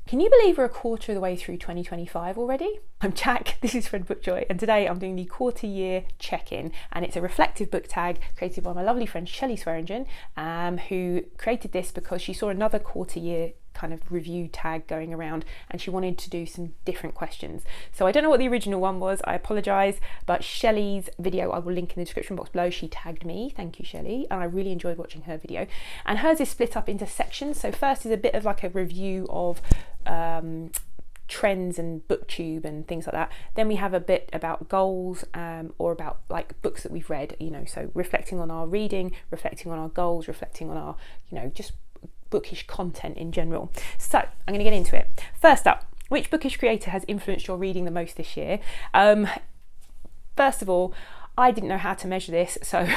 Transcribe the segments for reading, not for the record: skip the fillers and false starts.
Can you believe we're a quarter of the way through 2025 already? I'm Jack, this is Fred Bookjoy, and today I'm doing the quarter year check-in, and it's a reflective book tag created by my lovely friend Shelley Swearingen, who created this because she saw another quarter year kind of review tag going around and she wanted to do some different questions. So I don't know what the original one was, I apologise, but Shelley's video I will link in the description box below. She tagged me, thank you Shelley, and I really enjoyed watching her video. And hers is split up into sections. So first is a bit of like a review of trends and booktube and things like that. Then we have a bit about goals, or about like books that we've read, you know, so reflecting on our reading, reflecting on our goals, reflecting on our, you know, just bookish content in general. So I'm going to get into it. First up, which bookish creator has influenced your reading the most this year? First of all, I didn't know how to measure this, so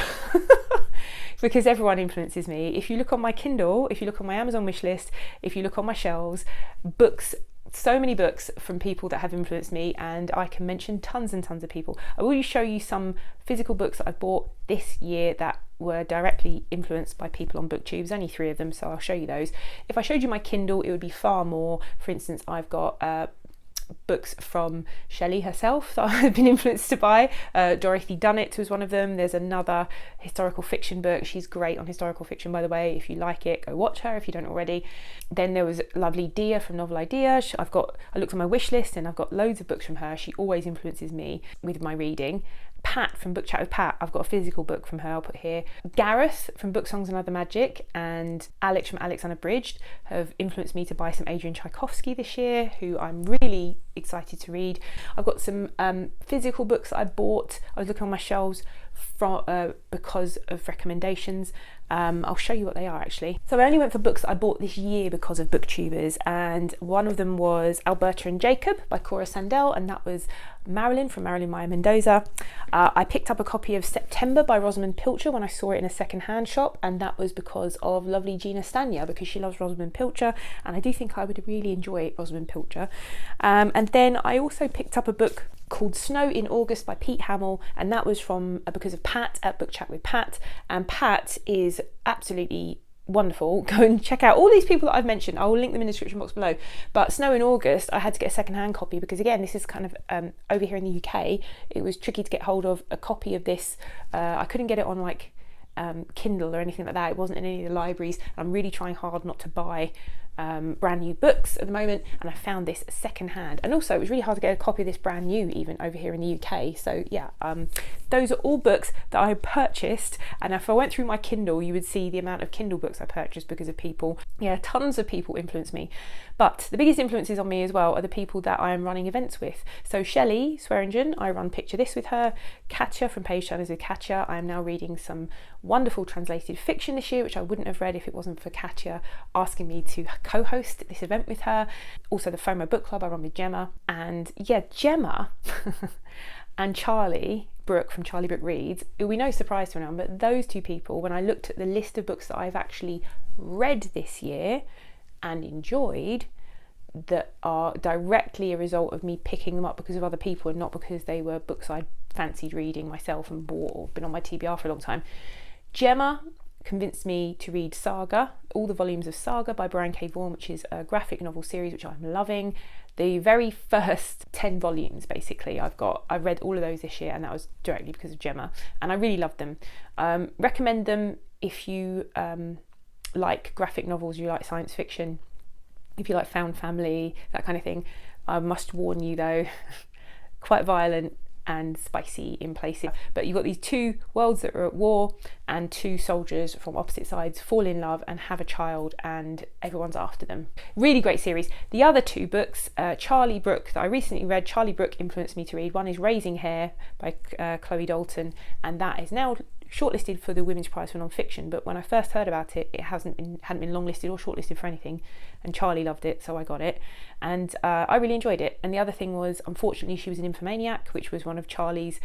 because everyone influences me. If you look on my Kindle, if you look on my Amazon wishlist, if you look on my shelves, books, so many books from people that have influenced me, and I can mention tons and tons of people. I will show you some physical books that I bought this year that were directly influenced by people on booktube. There's only 3 of them, so I'll show you those. If I showed you my Kindle, it would be far more. For instance, I've got books from Shelley herself that I've been influenced to buy. Dorothy Dunnett was one of them. There's another historical fiction book. She's great on historical fiction, by the way. If you like it, go watch her if you don't already. Then there was lovely Dia from Novel Idea. I looked on my wish list and I've got loads of books from her. She always influences me with my reading. Pat from Book Chat with Pat, I've got a physical book from her, I'll put here. Gareth from Book Songs and Other Magic, and Alex from Alex Unabridged have influenced me to buy some Adrian Tchaikovsky this year, who I'm really excited to read. I've got some physical books that I bought. I was looking on my shelves because of recommendations. I'll show you what they are actually. So I only went for books that I bought this year because of booktubers, and one of them was Alberta and Jacob by Cora Sandell, and that was Marilyn from Marilyn Maya Mendoza. I picked up a copy of September by Rosamund Pilcher when I saw it in a second-hand shop, and that was because of lovely Gina Stania, because she loves Rosamund Pilcher, and I do think I would really enjoy Rosamund Pilcher. And then I also picked up a book called Snow in August by Pete Hamill, and that was from because of Pat at Book Chat with Pat, and Pat is absolutely wonderful. Go and check out all these people that I've mentioned. I will link them in the description box below. But Snow in August, I had to get a second-hand copy because, again, this is kind of over here in the UK, it was tricky to get hold of a copy of this. I couldn't get it on like Kindle or anything like that. It wasn't in any of the libraries. I'm really trying hard not to buy brand new books at the moment, and I found this second hand, and also it was really hard to get a copy of this brand new even over here in the UK. So yeah, those are all books that I purchased, and if I went through my Kindle you would see the amount of Kindle books I purchased because of people. Yeah, tons of people influence me, but the biggest influences on me as well are the people that I am running events with. So Shelley Swearingen, I run Picture This with her. Katya from Page Turners with Katya, I am now reading some wonderful translated fiction this year, which I wouldn't have read if it wasn't for Katya asking me to co-host this event with her. Also the FOMO book club I run with Gemma, and yeah, Gemma and Charlie Brooke from Charlie Brooke Reads, it will be no surprise to anyone, but those two people, when I looked at the list of books that I've actually read this year and enjoyed, that are directly a result of me picking them up because of other people and not because they were books I fancied reading myself and bought or been on my TBR for a long time. Gemma convinced me to read Saga, all the volumes of Saga by Brian K. Vaughan, which is a graphic novel series which I'm loving. The very first 10 volumes basically I've read all of those this year, and that was directly because of Gemma, and I really loved them. Recommend them if you like graphic novels, you like science fiction, if you like found family, that kind of thing. I must warn you though, quite violent and spicy in places, but you've got these two worlds that are at war, and two soldiers from opposite sides fall in love and have a child, and everyone's after them. Really great series. The other two books, Charlie Brooke, that I recently read, Charlie Brooke influenced me to read. One is Raising Hair by Chloe Dalton, and that is now shortlisted for the Women's Prize for Non-Fiction, but when I first heard about it, it hadn't been longlisted or shortlisted for anything, and Charlie loved it, so I got it, and I really enjoyed it. And the other thing was, unfortunately, she was an infomaniac, which was one of Charlie's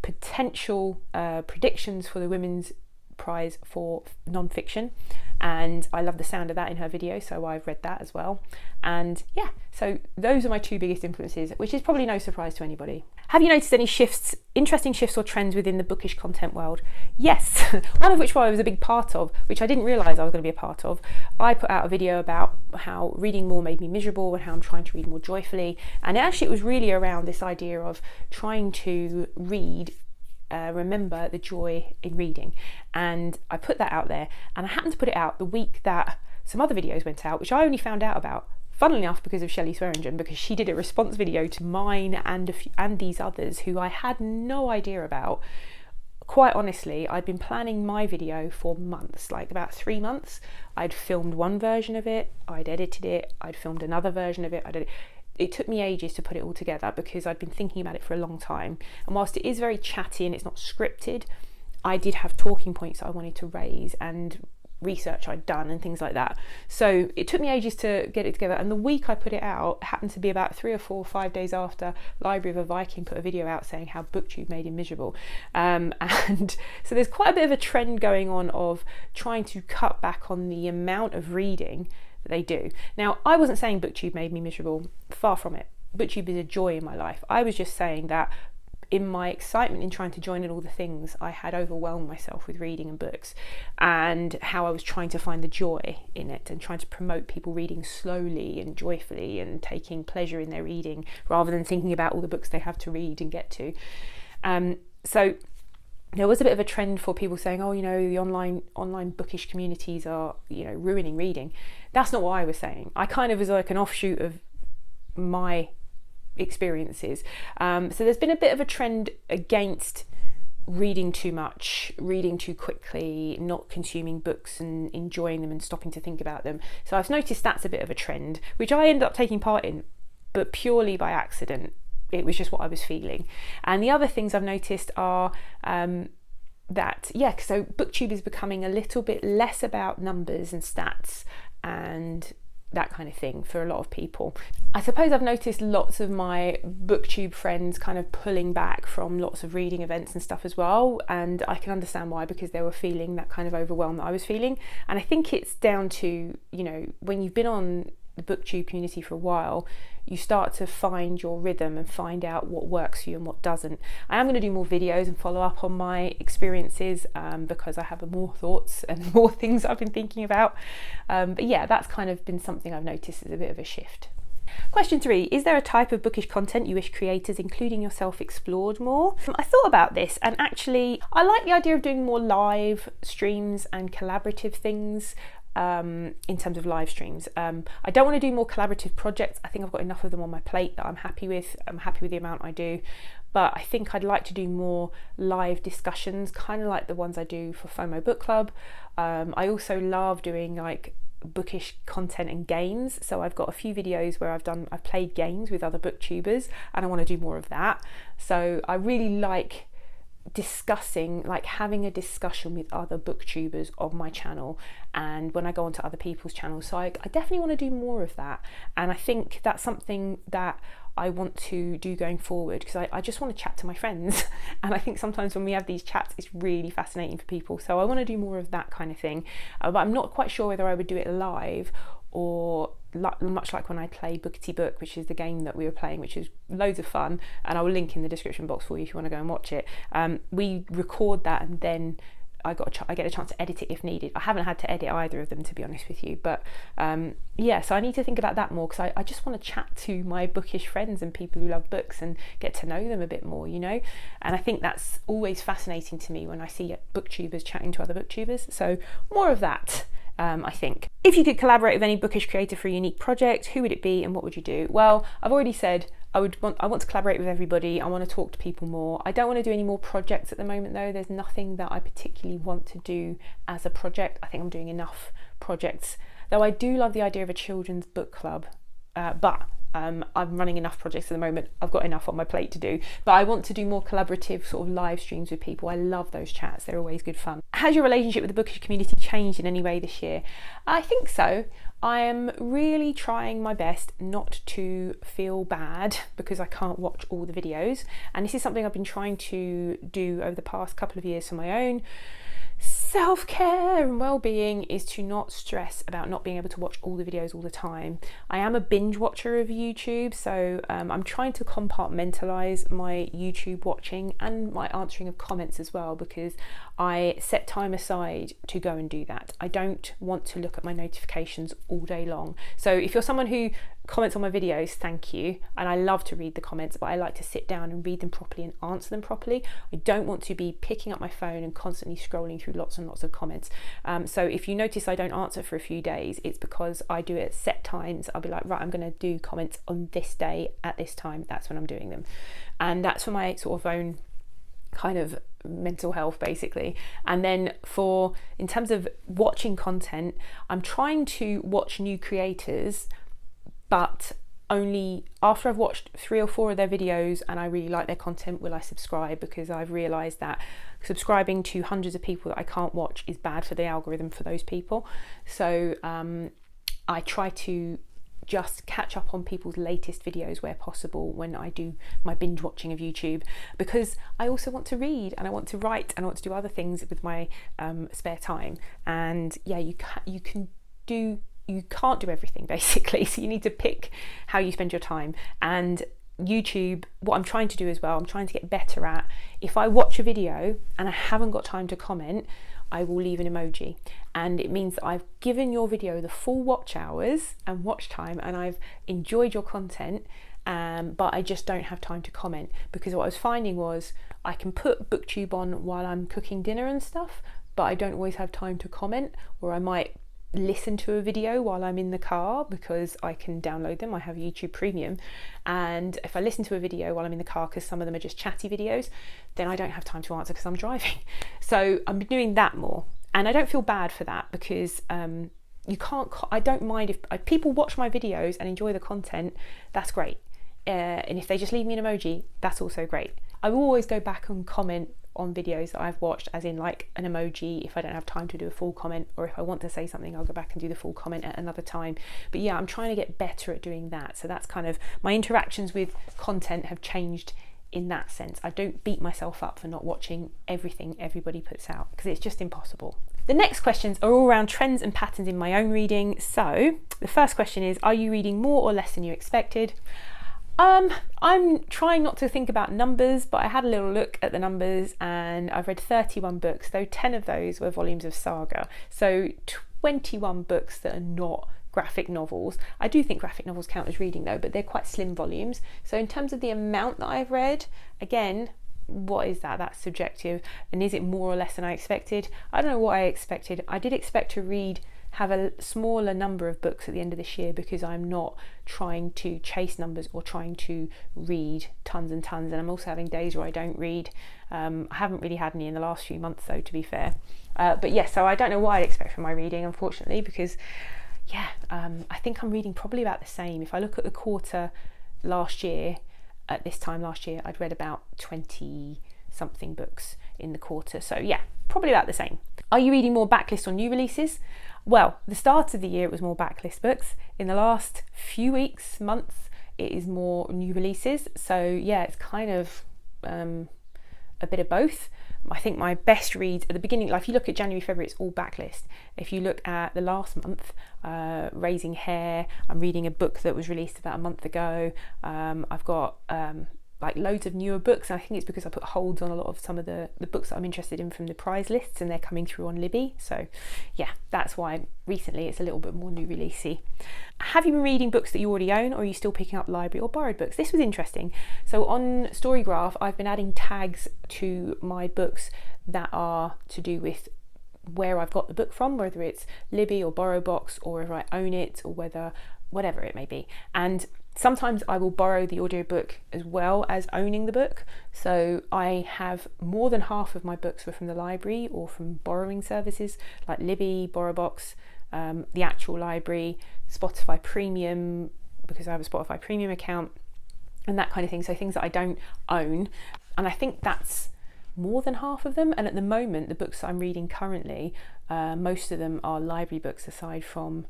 potential predictions for the Women's Prize for Non-Fiction, and I love the sound of that in her video, so I've read that as well. And yeah, so those are my two biggest influences, which is probably no surprise to anybody. Have you noticed any interesting shifts or trends within the bookish content world? Yes, one of which I was a big part of, which I didn't realise I was going to be a part of. I put out a video about how reading more made me miserable and how I'm trying to read more joyfully. And it was really around this idea of trying to remember the joy in reading. And I put that out there, and I happened to put it out the week that some other videos went out, which I only found out about, funnily enough, because of Shelley Swearingen, because she did a response video to mine and these others who I had no idea about. Quite honestly, I'd been planning my video for months, like about 3 months. I'd filmed one version of it, I'd edited it, I'd filmed another version of it, it took me ages to put it all together because I'd been thinking about it for a long time. And whilst it is very chatty and it's not scripted, I did have talking points I wanted to raise and research I'd done and things like that. So it took me ages to get it together, and the week I put it out happened to be about 3 or 4 or 5 days after Library of a Viking put a video out saying how BookTube made him miserable. And so there's quite a bit of a trend going on of trying to cut back on the amount of reading that they do. Now, I wasn't saying BookTube made me miserable, far from it. BookTube is a joy in my life. I was just saying that in my excitement in trying to join in all the things, I had overwhelmed myself with reading and books, and how I was trying to find the joy in it and trying to promote people reading slowly and joyfully and taking pleasure in their reading rather than thinking about all the books they have to read and get to. So there was a bit of a trend for people saying, oh, the online bookish communities are, ruining reading. That's not what I was saying. I kind of was like an offshoot of my experiences. So there's been a bit of a trend against reading too much, reading too quickly, not consuming books and enjoying them and stopping to think about them. So I've noticed that's a bit of a trend, which I ended up taking part in, but purely by accident. It was just what I was feeling. And the other things I've noticed are so BookTube is becoming a little bit less about numbers and stats and that kind of thing for a lot of people. I suppose I've noticed lots of my BookTube friends kind of pulling back from lots of reading events and stuff as well, and I can understand why, because they were feeling that kind of overwhelm that I was feeling. And I think it's down to, when you've been on the BookTube community for a while, you start to find your rhythm and find out what works for you and what doesn't. I am going to do more videos and follow up on my experiences because I have more thoughts and more things I've been thinking about. But yeah, that's kind of been something I've noticed as a bit of a shift. Question 3, is there a type of bookish content you wish creators, including yourself, explored more? I thought about this, and actually I like the idea of doing more live streams and collaborative things. In terms of live streams, I don't want to do more collaborative projects. I think I've got enough of them on my plate that I'm happy with. I'm happy with the amount I do, but I think I'd like to do more live discussions, kind of like the ones I do for FOMO Book Club. I also love doing like bookish content and games, so I've got a few videos where I've played games with other booktubers, and I want to do more of that. So I really like having a discussion with other booktubers on my channel and when I go onto other people's channels. So I definitely want to do more of that, and I think that's something that I want to do going forward, because I just want to chat to my friends and I think sometimes when we have these chats it's really fascinating for people. So I want to do more of that kind of thing, but I'm not quite sure whether I would do it live or much like when I play Bookity Book, which is the game that we were playing, which is loads of fun, and I will link in the description box for you if you want to go and watch it. We record that and then I get a chance to edit it if needed. I haven't had to edit either of them, to be honest with you, but so I need to think about that more, because I just want to chat to my bookish friends and people who love books and get to know them a bit more, and I think that's always fascinating to me when I see booktubers chatting to other booktubers. So more of that. I think. If you could collaborate with any bookish creator for a unique project, who would it be and what would you do? Well, I've already said I want to collaborate with everybody. I want to talk to people more. I don't want to do any more projects at the moment though. There's nothing that I particularly want to do as a project. I think I'm doing enough projects, though I do love the idea of a children's book club, but I'm running enough projects at the moment. I've got enough on my plate to do, but I want to do more collaborative sort of live streams with people. I love those chats. They're always good fun. Has your relationship with the bookish community changed in any way this year? I think so. I am really trying my best not to feel bad because I can't watch all the videos. And this is something I've been trying to do over the past couple of years on my own. self-care and well-being is to not stress about not being able to watch all the videos all the time. I am a binge watcher of YouTube, so I'm trying to compartmentalize my YouTube watching and my answering of comments as well, because I set time aside to go and do that. I don't want to look at my notifications all day long. So if you're someone who comments on my videos, thank you, and I love to read the comments, but I like to sit down and read them properly and answer them properly. I don't want to be picking up my phone and constantly scrolling through lots and lots of comments. So if you notice I don't answer for a few days, it's because I do it at set times. I'll be like, right, I'm going to do comments on this day at this time. That's when I'm doing them, and that's for my sort of own kind of mental health basically. And then in terms of watching content, I'm trying to watch new creators, but only after I've watched 3 or 4 of their videos and I really like their content will I subscribe, because I've realised that subscribing to hundreds of people that I can't watch is bad for the algorithm for those people. So I try to just catch up on people's latest videos where possible when I do my binge watching of YouTube, because I also want to read and I want to write and I want to do other things with my spare time. And yeah, you can't do everything basically, so you need to pick how you spend your time. And YouTube, what I'm trying to do as well, I'm trying to get better at, if I watch a video and I haven't got time to comment, I will leave an emoji, and it means that I've given your video the full watch hours and watch time, and I've enjoyed your content, but I just don't have time to comment. Because what I was finding was I can put BookTube on while I'm cooking dinner and stuff, but I don't always have time to comment, or I might listen to a video while I'm in the car because I can download them. I have YouTube Premium, and if I listen to a video while I'm in the car, because some of them are just chatty videos, then I don't have time to answer because I'm driving. So I'm doing that more, and I don't feel bad for that, because I don't mind if people watch my videos and enjoy the content. That's great, and if they just leave me an emoji, that's also great. I will always go back and comment on videos that I've watched, as in like an emoji if I don't have time to do a full comment, or if I want to say something I'll go back and do the full comment at another time. But yeah, I'm trying to get better at doing that. So that's kind of my interactions with content have changed in that sense. I don't beat myself up for not watching everything everybody puts out, because it's just impossible. The next questions are all around trends and patterns in my own reading. So the first question is, are you reading more or less than you expected? I'm trying not to think about numbers, but I had a little look at the numbers and I've read 31 books, though 10 of those were volumes of saga. So 21 books that are not graphic novels. I do think graphic novels count as reading though, but they're quite slim volumes. So in terms of the amount that I've read, again, what is that? That's subjective. And is it more or less than I expected? I don't know what I expected. I did expect to have a smaller number of books at the end of this year, because I'm not trying to chase numbers or trying to read tons and tons, and I'm also having days where I don't read. I haven't really had any in the last few months though, to be fair. But yeah, so I don't know what I'd expect from my reading, unfortunately, because yeah, I think I'm reading probably about the same. If I look at the quarter last year, at this time last year, I'd read about 20 something books in the quarter. So yeah, probably about the same. Are you reading more backlist or new releases? Well, the start of the year it was more backlist books. In the last few weeks, months, it is more new releases. So yeah, it's kind of a bit of both. I think my best reads at the beginning, like if you look at January, February, it's all backlist. If you look at the last month, Raising Hair, I'm reading a book that was released about a month ago. I've got like loads of newer books, and I think it's because I put holds on a lot of some of the books that I'm interested in from the prize lists, and they're coming through on Libby. So yeah, that's why recently it's a little bit more new releasey. Have you been reading books that you already own, or are you still picking up library or borrowed books? This was interesting. So on Storygraph, I've been adding tags to my books that are to do with where I've got the book from, whether it's Libby or BorrowBox, or whether I own it, or whatever it may be. And sometimes I will borrow the audiobook as well as owning the book. So I have more than half of my books were from the library or from borrowing services like Libby, BorrowBox, the actual library, Spotify Premium, because I have a Spotify Premium account, and that kind of thing. So things that I don't own. And I think that's more than half of them. And at the moment, the books that I'm reading currently, most of them are library books, aside from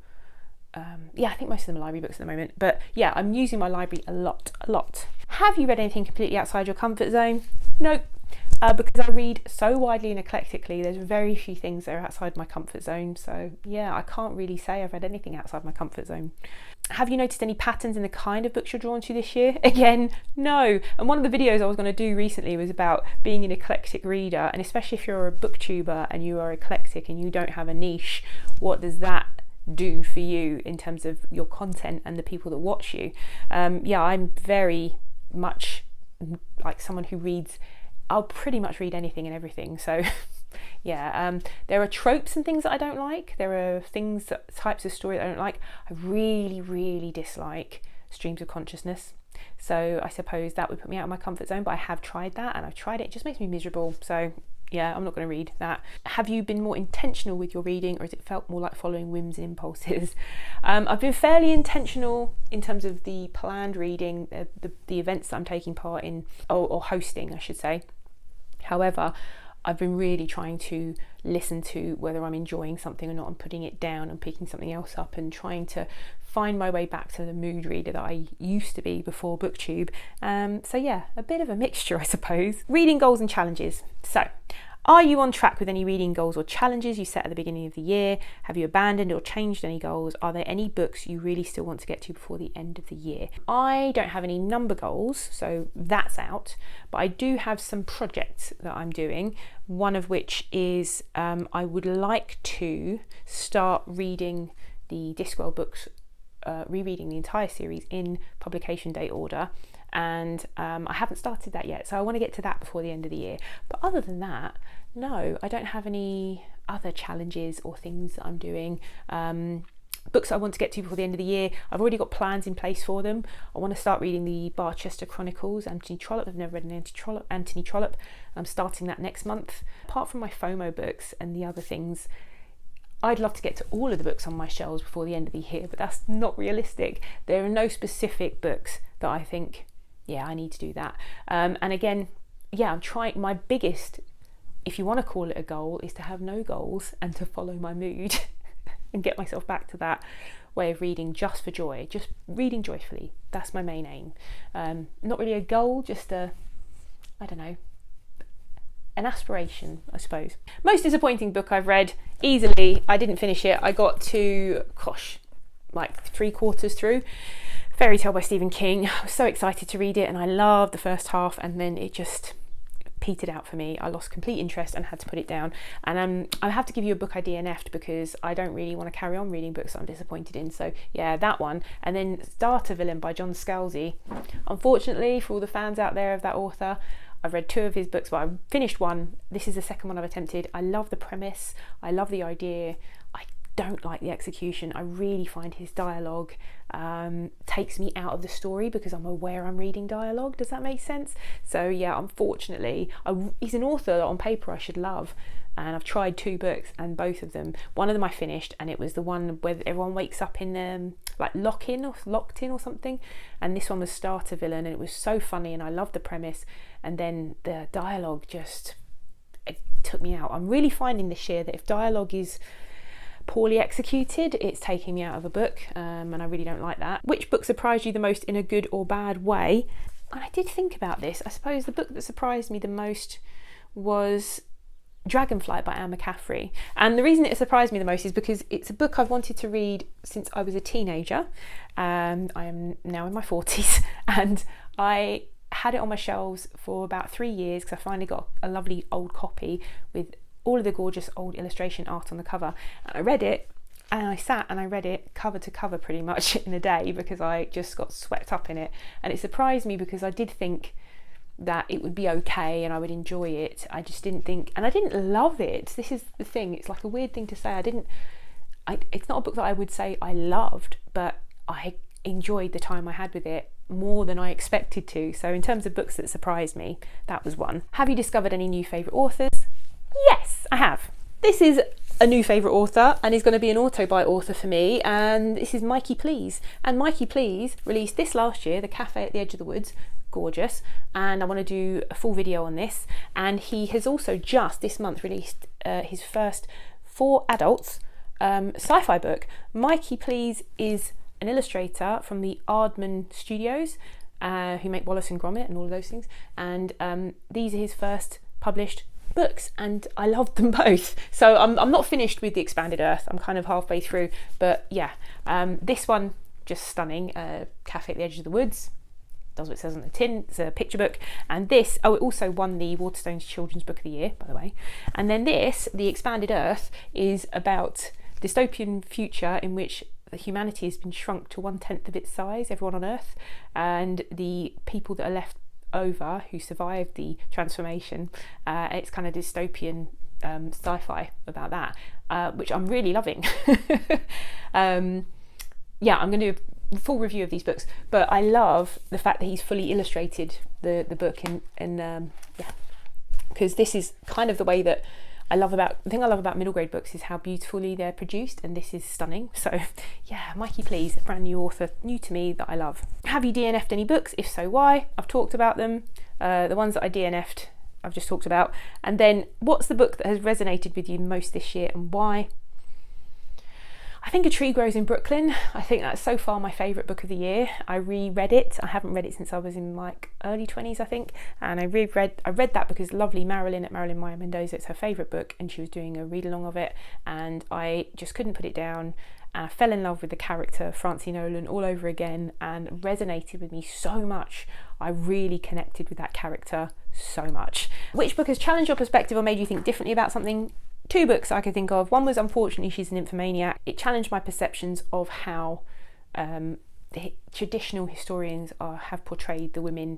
I think most of them are library books at the moment. But yeah, I'm using my library a lot. Have you read anything completely outside your comfort zone? Nope. Because I read so widely and eclectically, there's very few things that are outside my comfort zone. So yeah, I can't really say I've read anything outside my comfort zone. Have you noticed any patterns in the kind of books you're drawn to this year? Again, no. And one of the videos I was going to do recently was about being an eclectic reader, and especially if you're a booktuber and you are eclectic and you don't have a niche, what does that do for you in terms of your content and the people that watch you? Yeah, I'm very much like someone who reads, I'll pretty much read anything and everything. So yeah, there are tropes and things that I don't like. There are types of story that I don't like. I really dislike streams of consciousness. So I suppose that would put me out of my comfort zone, but I have tried that, and I've tried it. It just makes me miserable. So yeah, I'm not going to read that. Have you been more intentional with your reading, or has it felt more like following whims and impulses? I've been fairly intentional in terms of the planned reading, the events that I'm taking part in, or hosting, I should say. However, I've been really trying to listen to whether I'm enjoying something or not, and putting it down and picking something else up, and trying to find my way back to the mood reader that I used to be before BookTube. So yeah, a bit of a mixture, I suppose. Reading goals and challenges. So, are you on track with any reading goals or challenges you set at the beginning of the year? Have you abandoned or changed any goals? Are there any books you really still want to get to before the end of the year? I don't have any number goals, so that's out, but I do have some projects that I'm doing, one of which is I would like to start reading the Discworld books, rereading the entire series in publication date order. And I haven't started that yet, so I want to get to that before the end of the year. But other than that, no, I don't have any other challenges or things that I'm doing. Books I want to get to before the end of the year, I've already got plans in place for them. I want to start reading the Barchester Chronicles, Anthony Trollope. I've never read an Anthony Trollope. I'm starting that next month. Apart from my FOMO books and the other things, I'd love to get to all of the books on my shelves before the end of the year, but that's not realistic. There are no specific books that I think, yeah, I need to do that. And again, yeah, I'm trying. My biggest, if you want to call it a goal, is to have no goals and to follow my mood and get myself back to that way of reading just for joy, just reading joyfully. That's my main aim. Not really a goal, just I don't know, an aspiration, I suppose. Most disappointing book I've read, easily, I didn't finish it. I got to, like 3/4 through. Fairy Tale by Stephen King. I was so excited to read it, and I loved the first half, and then it just petered out for me. I lost complete interest and had to put it down. And I have to give you a book I DNF'd because I don't really want to carry on reading books that I'm disappointed in. So yeah, that one. And then Starter Villain by John Scalzi. Unfortunately, for all the fans out there of that author, I've read 2 of his books, but I've finished one. This is the second one I've attempted. I love the premise. I love the idea. I don't like the execution. I really find his dialogue takes me out of the story because I'm aware I'm reading dialogue. Does that make sense? So yeah, unfortunately, he's an author that on paper I should love, and I've tried 2 books, and both of them, one of them I finished, and it was the one where everyone wakes up in like locked in or something, and this one was Starter Villain, and it was so funny, and I loved the premise, and then the dialogue just, it took me out. I'm really finding this year that if dialogue is poorly executed, it's taking me out of a book, and I really don't like that. Which book surprised you the most in a good or bad way? And I did think about this. I suppose the book that surprised me the most was Dragonflight by Anne McCaffrey, and the reason it surprised me the most is because it's a book I've wanted to read since I was a teenager. I am now in my 40s, and I had it on my shelves for about 3 years because I finally got a lovely old copy with all of the gorgeous old illustration art on the cover, and I read it, and I sat and I read it cover to cover pretty much in a day because I just got swept up in it. And it surprised me because I did think that it would be okay and I would enjoy it. I just didn't think, and I didn't love it. This is the thing, it's like a weird thing to say. It's not a book that I would say I loved, but I enjoyed the time I had with it more than I expected to. So in terms of books that surprised me, that was one. Have you discovered any new favourite authors? Yes, I have. This is a new favourite author, and he's going to be an auto-buy author for me, and this is Mikey Please. And Mikey Please released this last year, The Cafe at the Edge of the Woods. Gorgeous, and I want to do a full video on this. And he has also just this month released his first for adults sci-fi book. Mikey Please is an illustrator from the Aardman Studios, who make Wallace and Gromit and all of those things, and these are his first published books, and I loved them both. So I'm not finished with The Expanded Earth. I'm kind of halfway through, but yeah, this one just stunning. Cafe at the Edge of the Woods does what it says on the tin. It's a picture book. And this, it also won the Waterstones Children's Book of the Year, by the way. And then this, The Expanded Earth, is about dystopian future in which humanity has been shrunk to 1/10 of its size, everyone on Earth, and the people that are left over who survived the transformation. It's kind of dystopian sci-fi about that, which I'm really loving. Yeah, I'm going to do a full review of these books, but I love the fact that he's fully illustrated the book, and yeah, because this is kind of the way that the thing I love about middle grade books is how beautifully they're produced, and this is stunning. So yeah, Mikey Please, a brand new author, new to me, that I love. Have you DNF'd any books? If so, why? I've talked about them. The ones that I DNF'd, I've just talked about. And then, what's the book that has resonated with you most this year, and why? I think A Tree Grows in Brooklyn. I think that's so far my favourite book of the year. I reread it. I haven't read it since I was in like early 20s, I think. And I read that because lovely Marilyn at Marilyn Meyer Mendoza, it's her favourite book, and she was doing a read along of it, and I just couldn't put it down. And I fell in love with the character, Francine Nolan, all over again, and resonated with me so much. I really connected with that character so much. Which book has challenged your perspective or made you think differently about something? Two books I could think of. One was Unfortunately She's an Infomaniac. It challenged my perceptions of how the traditional historians have portrayed the women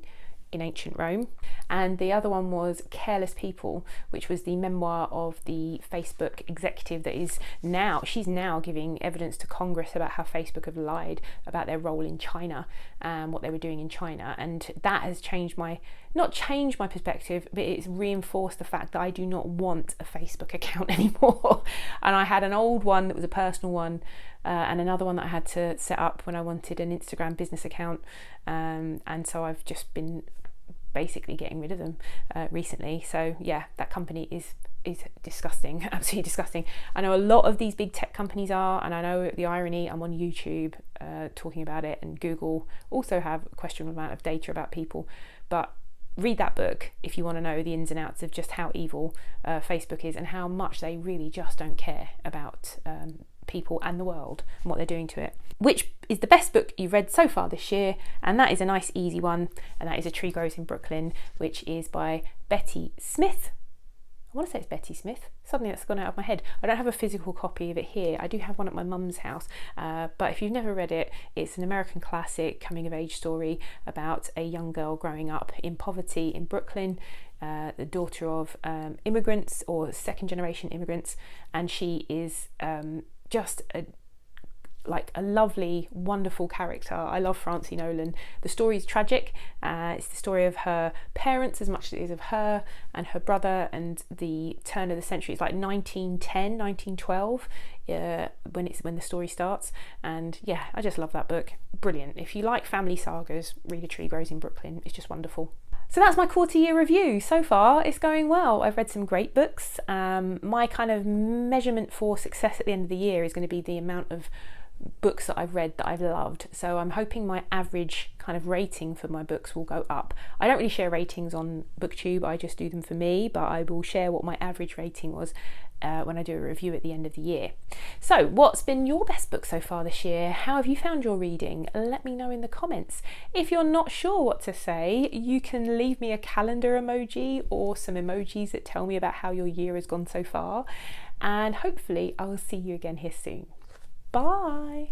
in ancient Rome. And the other one was Careless People, which was the memoir of the Facebook executive that she's now giving evidence to Congress about how Facebook have lied about their role in China and what they were doing in China. And that has not changed my perspective, but it's reinforced the fact that I do not want a Facebook account anymore. And I had an old one that was a personal one, and another one that I had to set up when I wanted an Instagram business account, and so I've just been basically getting rid of them recently. So yeah, that company is disgusting, absolutely disgusting. I know a lot of these big tech companies are, and I know the irony, I'm on YouTube talking about it, and Google also have a questionable amount of data about people. But read that book if you want to know the ins and outs of just how evil Facebook is, and how much they really just don't care about people and the world and what they're doing to it. Which is the best book you've read so far this year? And that is a nice easy one, and that is A Tree Grows in Brooklyn, which is by Betty Smith. I want to say it's Betty Smith. Suddenly that's gone out of my head. I don't have a physical copy of it here. I do have one at my mum's house, but if you've never read it, it's an American classic coming of age story about a young girl growing up in poverty in Brooklyn, the daughter of immigrants or second generation immigrants, and she is just a lovely, wonderful character. I love Francine Nolan. The story is tragic. It's the story of her parents as much as it is of her and her brother, and the turn of the century. It's like 1910, 1912 when the story starts. And yeah, I just love that book. Brilliant. If you like family sagas, read A Tree Grows in Brooklyn. It's just wonderful. So that's my quarter year review. So far, it's going well. I've read some great books. My kind of measurement for success at the end of the year is going to be the amount of books that I've read that I've loved. So I'm hoping my average kind of rating for my books will go up. I don't really share ratings on BookTube, I just do them for me, but I will share what my average rating was when I do a review at the end of the year. So what's been your best book so far this year? How have you found your reading? Let me know in the comments. If you're not sure what to say, you can leave me a calendar emoji or some emojis that tell me about how your year has gone so far, and hopefully I will see you again here soon. Bye.